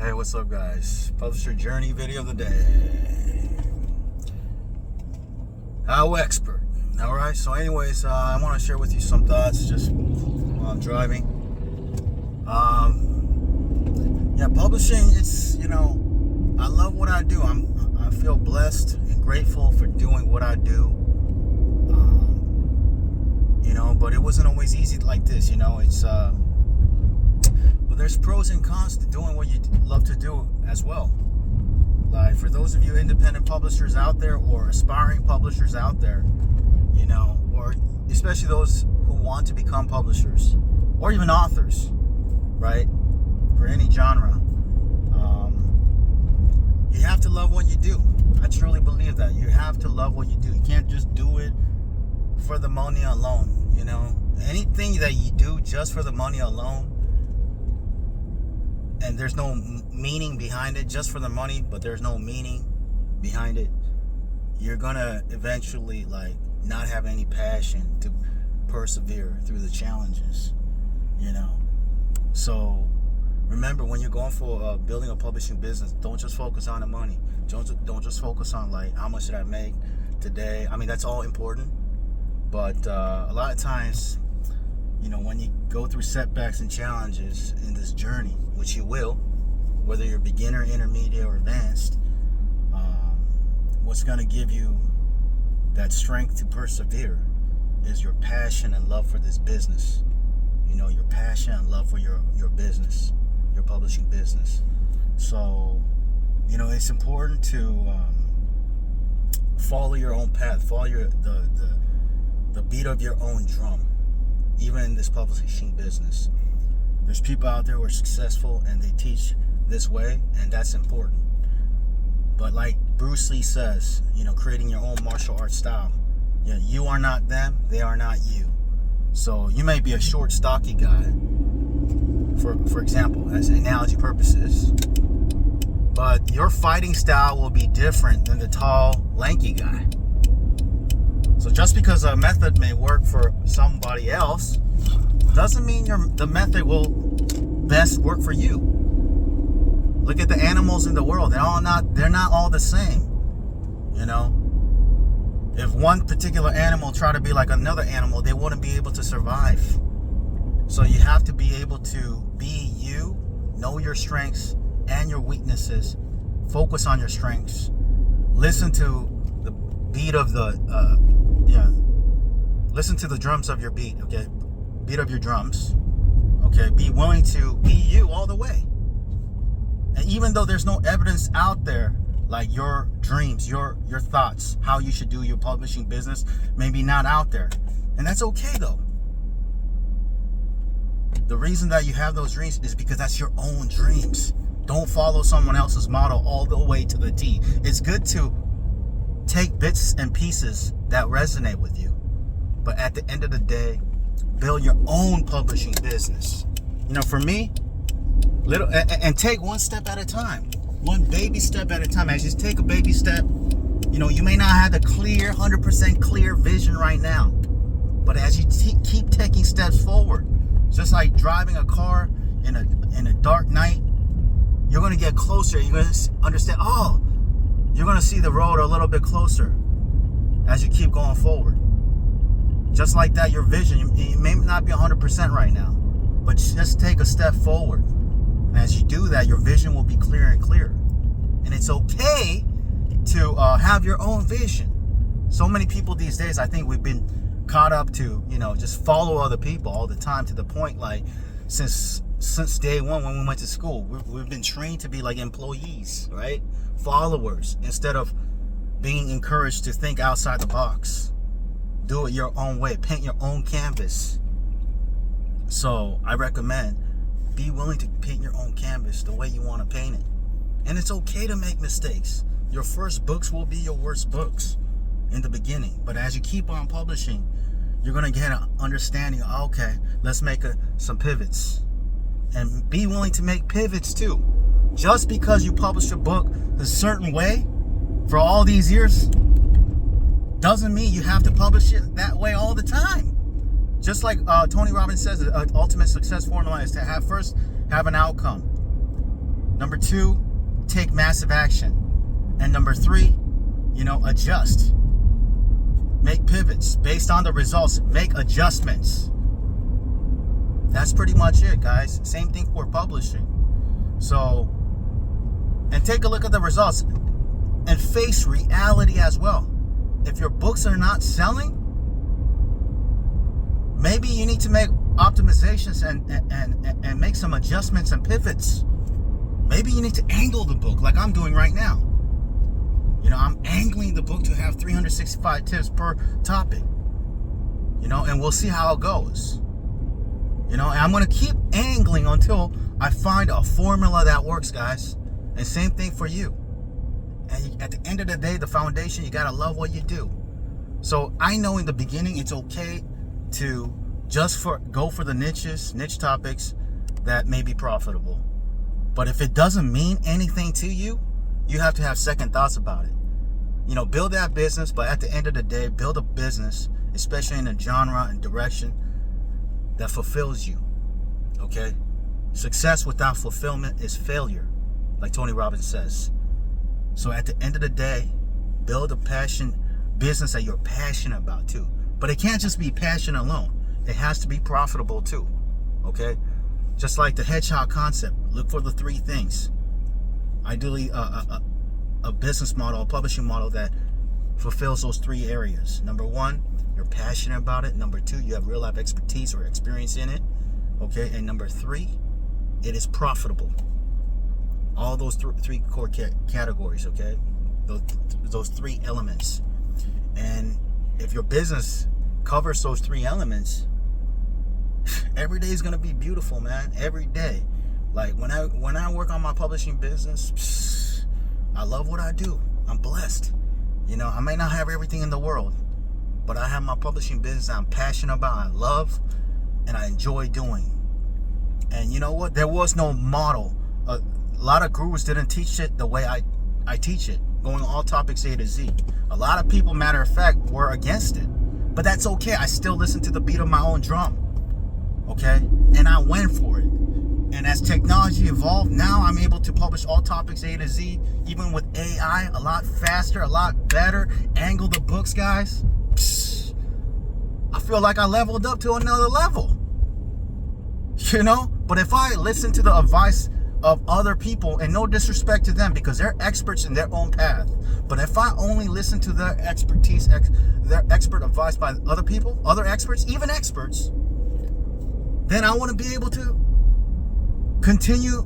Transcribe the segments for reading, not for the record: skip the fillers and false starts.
Hey, what's up, guys? Publisher journey video of the day. HowExpert. All right. So, anyways, I want to share with you some thoughts just while I'm driving. Yeah, publishing. It's I love what I do. I feel blessed and grateful for doing what I do. But it wasn't always easy like this. It's But there's pros and cons to doing what you love to do as well. Like for those of you independent publishers out there or aspiring publishers out there, or especially those who want to become publishers or even authors, right? For any genre, you have to love what you do. I truly believe that. You have to love what you do. You can't just do it for the money alone, Anything that you do just for the money alone, and there's no meaning behind it, just for the money, but there's no meaning behind it, you're gonna eventually not have any passion to persevere through the challenges, So remember, when you're going for building a publishing business, don't just focus on the money. Don't just focus on how much did I make today. I mean, that's all important, but a lot of times, when you go through setbacks and challenges in this journey, which you will, whether you're beginner, intermediate, or advanced, what's going to give you that strength to persevere is your passion and love for this business. Your passion and love for your business, your publishing business. So, it's important to follow your own path, follow the beat of your own drum, even in this publishing business. There's people out there who are successful and they teach this way, and that's important. But like Bruce Lee says, creating your own martial arts style. You are not them, they are not you. So you may be a short, stocky guy, for example, as analogy purposes, but your fighting style will be different than the tall, lanky guy. So just because a method may work for somebody else doesn't mean the method will best work for you. Look at the animals in the world. They're not all the same. If one particular animal tried to be like another animal, they wouldn't be able to survive. So you have to be able to be you, know your strengths and your weaknesses, focus on your strengths, listen to the beat of listen to the drums of your beat, okay? Beat of your drums, okay? Be willing to be you all the way. And even though there's no evidence out there, like your dreams, your thoughts, how you should do your publishing business, maybe not out there. And that's okay though. The reason that you have those dreams is because that's your own dreams. Don't follow someone else's model all the way to the T. It's good to take bits and pieces that resonate with you, but at the end of the day, build your own publishing business. For me, and take one step at a time, one baby step at a time. As you take a baby step, you may not have the 100% clear vision right now, but as you keep taking steps forward, just like driving a car in a dark night, you're going to get closer. You're going to understand. You're going to see the road a little bit closer as you keep going forward. Just like that, your vision, you may not be 100% right now, but just take a step forward. And as you do that, your vision will be clearer and clearer. And it's okay to have your own vision. So many people these days, I think we've been caught up to, just follow other people all the time, to the point since day one when we went to school, we've been trained to be like employees, right? Followers, instead of being encouraged to think outside the box. Do it your own way. Paint your own canvas. So I recommend be willing to paint your own canvas the way you want to paint it. And it's okay to make mistakes. Your first books will be your worst books in the beginning. But as you keep on publishing, you're going to get an understanding. Okay, let's make some pivots. And be willing to make pivots too. Just because you publish a book a certain way for all these years doesn't mean you have to publish it that way all the time. Just like Tony Robbins says, the ultimate success formula is to have an outcome. Number 2, take massive action. And number 3, adjust. Make pivots based on the results. Make adjustments. That's pretty much it, guys. Same thing for publishing. So, and take a look at the results and face reality as well. If your books are not selling, maybe you need to make optimizations and make some adjustments and pivots. Maybe you need to angle the book like I'm doing right now. I'm angling the book to have 365 tips per topic. And we'll see how it goes. And I'm going to keep angling until I find a formula that works, guys. And same thing for you. And at the end of the day, the foundation, you got to love what you do. So I know in the beginning, it's okay to just go for the niche topics that may be profitable. But if it doesn't mean anything to you, you have to have second thoughts about it. Build that business, but at the end of the day, build a business, especially in a genre and direction that fulfills you. Okay? Success without fulfillment is failure, like Tony Robbins says. So at the end of the day, build a business that you're passionate about too. But it can't just be passion alone. It has to be profitable too. Okay? Just like the hedgehog concept, look for the 3 things. Ideally, a business model, a publishing model that fulfills those 3 areas. Number 1, you're passionate about it. Number 2, you have real life expertise or experience in it. Okay? And number 3, it is profitable. All those 3 core categories, okay? Those 3 elements. And if your business covers those 3 elements, every day is going to be beautiful, man. Every day. Like when I work on my publishing business, I love what I do. I'm blessed. I may not have everything in the world, but I have my publishing business I'm passionate about, I love, and I enjoy doing. And you know what? There was no model. A lot of gurus didn't teach it the way I teach it, going all topics A to Z. A lot of people, matter of fact, were against it. But that's okay. I still listen to the beat of my own drum. Okay? And I went for it. And as technology evolved, now I'm able to publish all topics A to Z, even with AI, a lot faster, a lot better. Angle the books, guys. Psst. I feel like I leveled up to another level. But if I listen to the advice of other people, and no disrespect to them because they're experts in their own path, but if I only listen to their expertise, their expert advice by other people, other experts, even experts, then I want to be able to continue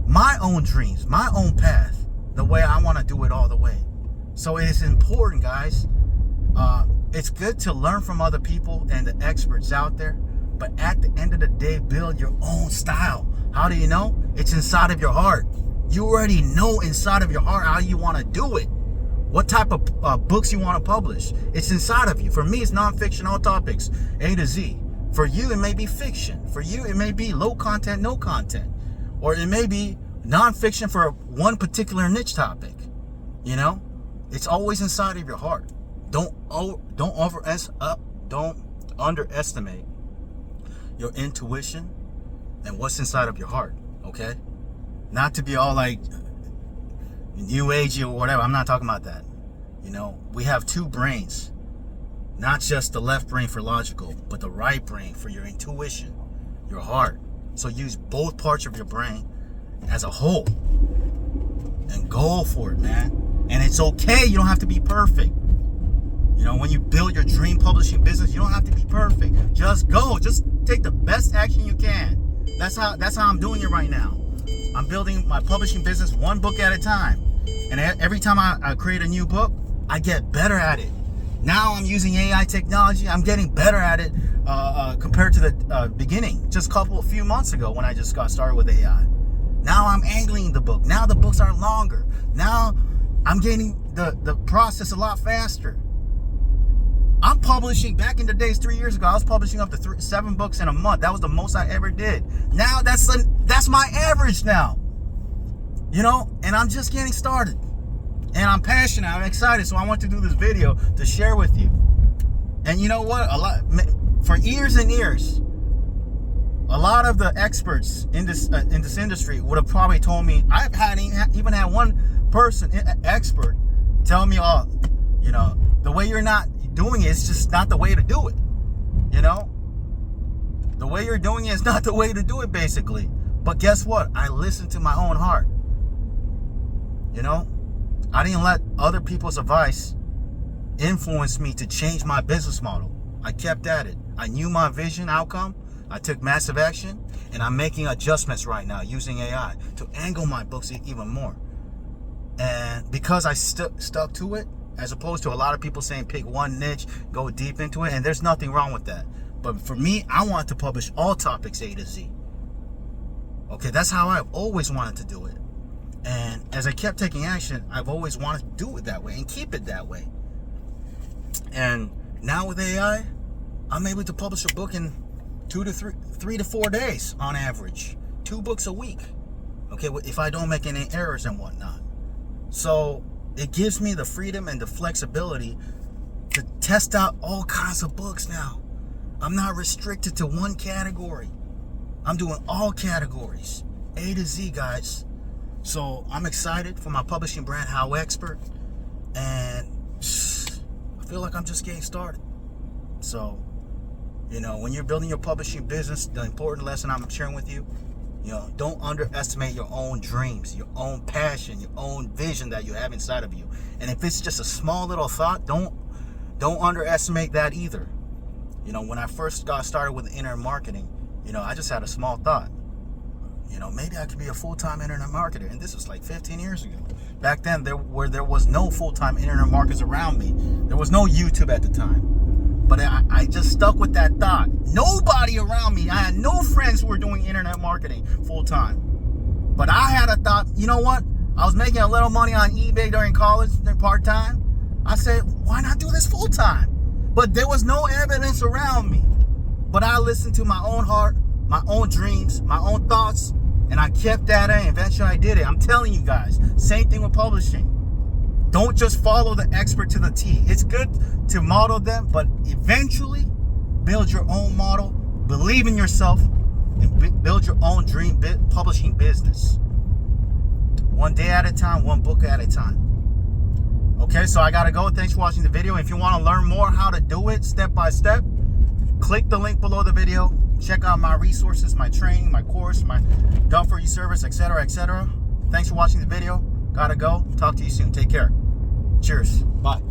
my own dreams, my own path, the way I want to do it all the way. So it is important, guys. It's good to learn from other people and the experts out there, but at the end of the day, build your own style. How do you know? It's inside of your heart. You already know inside of your heart how you want to do it. What type of books you want to publish. It's inside of you. For me, it's nonfiction, all topics, A to Z. For you, it may be fiction. For you, it may be low content, no content. Or it may be nonfiction for one particular niche topic. It's always inside of your heart. Don't underestimate your intuition and what's inside of your heart, okay? Not to be all like new agey or whatever. I'm not talking about that. We have 2 brains. Not just the left brain for logical, but the right brain for your intuition, your heart. So use both parts of your brain as a whole and go for it, man. And it's okay. You don't have to be perfect. When you build your dream publishing business, you don't have to be perfect. Just go. Just take the best action you can. That's how I'm doing it right now. I'm building my publishing business 1 book at a time. And every time I create a new book, I get better at it. Now I'm using AI technology. I'm getting better at it compared to the beginning, just a few months ago when I just got started with AI. Now I'm angling the book. Now the books are longer. Now I'm getting the process a lot faster. I'm publishing, back in the days 3 years ago, I was publishing up to 7 books in a month. That was the most I ever did. Now that's my average now. And I'm just getting started. And I'm passionate, I'm excited, so I want to do this video to share with you. And you know what? For years and years, A lot of the experts in this industry would have probably told me. I've even had one person, expert, tell me, "Oh, you know, the way you're not doing it is just not the way to do it. You know, the way you're doing it is not the way to do it, basically." But guess what? I listened to my own heart. You know, I didn't let other people's advice influence me to change my business model. I kept at it. I knew my vision outcome. I took massive action, and I'm making adjustments right now using AI to angle my books even more. And because I stuck to it, as opposed to a lot of people saying pick one niche, go deep into it, and there's nothing wrong with that. But for me, I want to publish all topics A to Z. Okay, that's how I've always wanted to do it. And as I kept taking action, I've always wanted to do it that way and keep it that way. And now with AI, I'm able to publish a book in 3 to 4 days on average. 2 books a week. Okay, if I don't make any errors and whatnot. So it gives me the freedom and the flexibility to test out all kinds of books now. I'm not restricted to one category. I'm doing all categories, A to Z, guys. So I'm excited for my publishing brand, HowExpert, and I feel like I'm just getting started. So, you know, when you're building your publishing business, the important lesson I'm sharing with you, you know, don't underestimate your own dreams, your own passion, your own vision that you have inside of you. And if it's just a small little thought, don't underestimate that either. You know, when I first got started with internet marketing, you know, I just had a small thought. You know, maybe I could be a full-time internet marketer. And this was like 15 years ago. Back then, there was no full-time internet marketers around me. There was no YouTube at the time. But I just stuck with that thought. Nobody around me. I had no friends who were doing internet marketing full-time. But I had a thought, you know what? I was making a little money on eBay during college, part-time. I said, why not do this full-time? But there was no evidence around me. But I listened to my own heart, my own dreams, my own thoughts, and I kept at it, and eventually I did it. I'm telling you guys, same thing with publishing. Don't just follow the expert to the T. It's good to model them, but eventually build your own model, believe in yourself, and build your own dream publishing business. One day at a time, one book at a time. Okay, so I gotta go. Thanks for watching the video. If you want to learn more how to do it step by step, click the link below the video. Check out my resources, my training, my course, my done for you service, etc., etc. Thanks for watching the video. Gotta go. Talk to you soon. Take care. Cheers. Bye.